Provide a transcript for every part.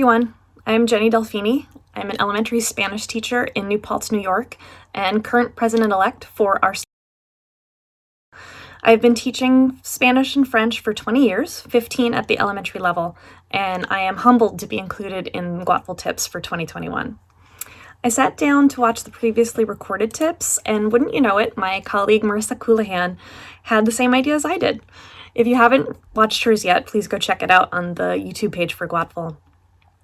everyone, I'm Jenny Delfini. I'm an elementary Spanish teacher in New Paltz, New York, and current president-elect for our. I've been teaching Spanish and French for 20 years, 15 at the elementary level, and I am humbled to be included in GWATFL tips for 2021. I sat down to watch the previously recorded tips, and wouldn't you know it, my colleague Marissa Coulihan had the same idea as I did. If you haven't watched hers yet, please go check it out on the YouTube page for GWATFL.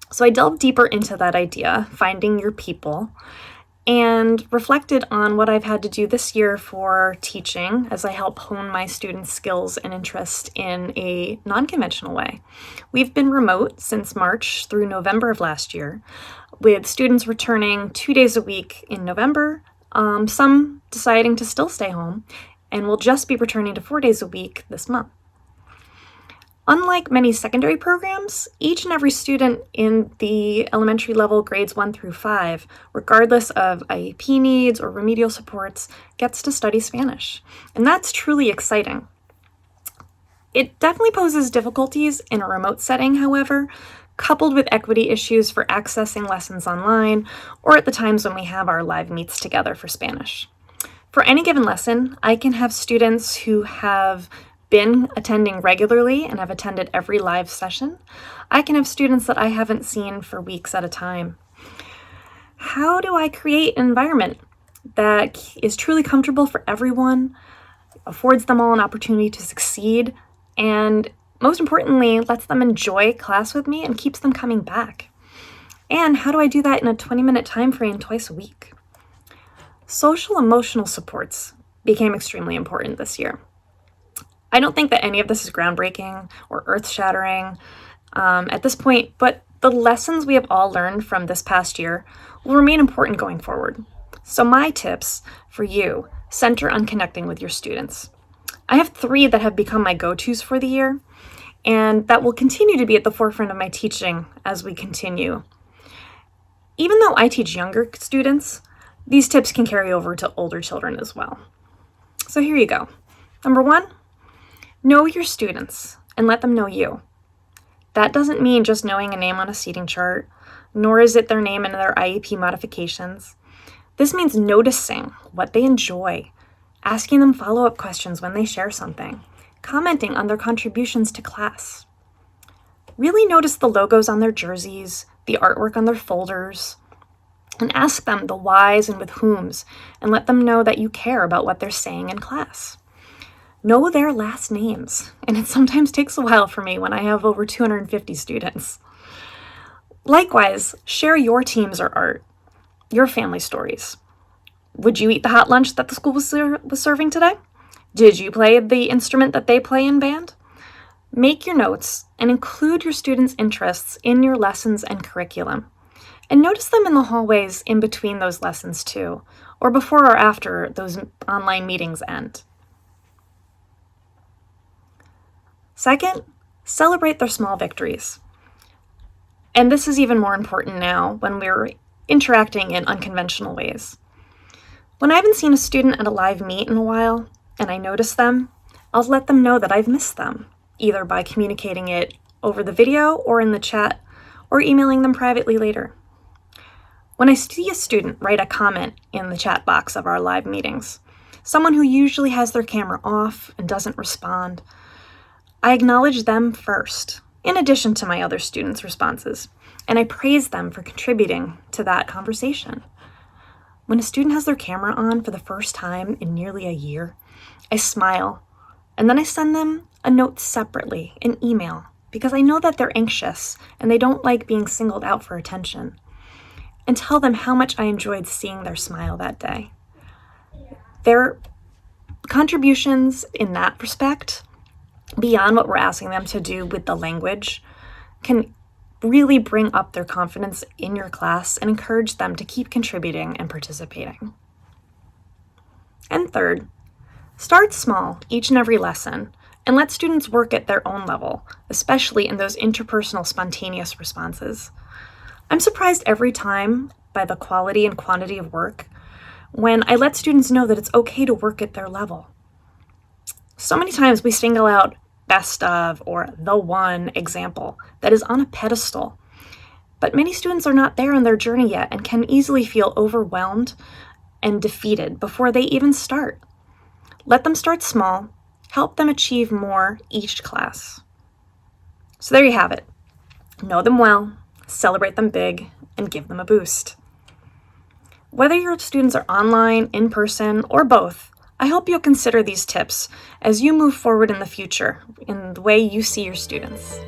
So I delved deeper into that idea, finding your people, and reflected on what I've had to do this year for teaching as I help hone my students' skills and interest in a non-conventional way. We've been remote since March through November of last year, with students returning 2 days a week in November, some deciding to still stay home, and will just be returning to 4 days a week this month. Unlike many secondary programs, each and every student in the elementary level grades 1 through 5, regardless of IEP needs or remedial supports, gets to study Spanish. And that's truly exciting. It definitely poses difficulties in a remote setting, however, coupled with equity issues for accessing lessons online or at the times when we have our live meets together for Spanish. For any given lesson, I can have students who have been attending regularly and have attended every live session. I can have students that I haven't seen for weeks at a time. How do I create an environment that is truly comfortable for everyone, affords them all an opportunity to succeed, and most importantly, lets them enjoy class with me and keeps them coming back? And how do I do that in a 20-minute time frame twice a week? Social emotional supports became extremely important this year. I don't think that any of this is groundbreaking or earth-shattering at this point, but the lessons we have all learned from this past year will remain important going forward. So my tips for you center on connecting with your students. I have 3 that have become my go-tos for the year, and that will continue to be at the forefront of my teaching as we continue. Even though I teach younger students, these tips can carry over to older children as well. So here you go. Number 1, know your students and let them know you. That doesn't mean just knowing a name on a seating chart, nor is it their name and their IEP modifications. This means noticing what they enjoy, asking them follow-up questions when they share something, commenting on their contributions to class. Really notice the logos on their jerseys, the artwork on their folders, and ask them the whys and with whoms, and let them know that you care about what they're saying in class. Know their last names, and it sometimes takes a while for me when I have over 250 students. Likewise, share your teams or art, your family stories. Would you eat the hot lunch that the school was serving today? Did you play the instrument that they play in band? Make your notes and include your students' interests in your lessons and curriculum. And notice them in the hallways in between those lessons too, or before or after those online meetings end. Second, celebrate their small victories. And this is even more important now when we're interacting in unconventional ways. When I haven't seen a student at a live meet in a while, and I notice them, I'll let them know that I've missed them, either by communicating it over the video or in the chat, or emailing them privately later. When I see a student write a comment in the chat box of our live meetings, someone who usually has their camera off and doesn't respond, I acknowledge them first, in addition to my other students' responses, and I praise them for contributing to that conversation. When a student has their camera on for the first time in nearly a year, I smile, and then I send them a note separately, an email, because I know that they're anxious and they don't like being singled out for attention, and tell them how much I enjoyed seeing their smile that day. Their contributions in that respect, beyond what we're asking them to do with the language, can really bring up their confidence in your class and encourage them to keep contributing and participating. And third, start small each and every lesson and let students work at their own level, especially in those interpersonal spontaneous responses. I'm surprised every time by the quality and quantity of work when I let students know that it's okay to work at their level. So many times we single out best of or the one example that is on a pedestal. But many students are not there on their journey yet and can easily feel overwhelmed and defeated before they even start. Let them start small, help them achieve more each class. So there you have it. Know them well, celebrate them big, and give them a boost. Whether your students are online, in person, or both, I hope you'll consider these tips as you move forward in the future in the way you see your students.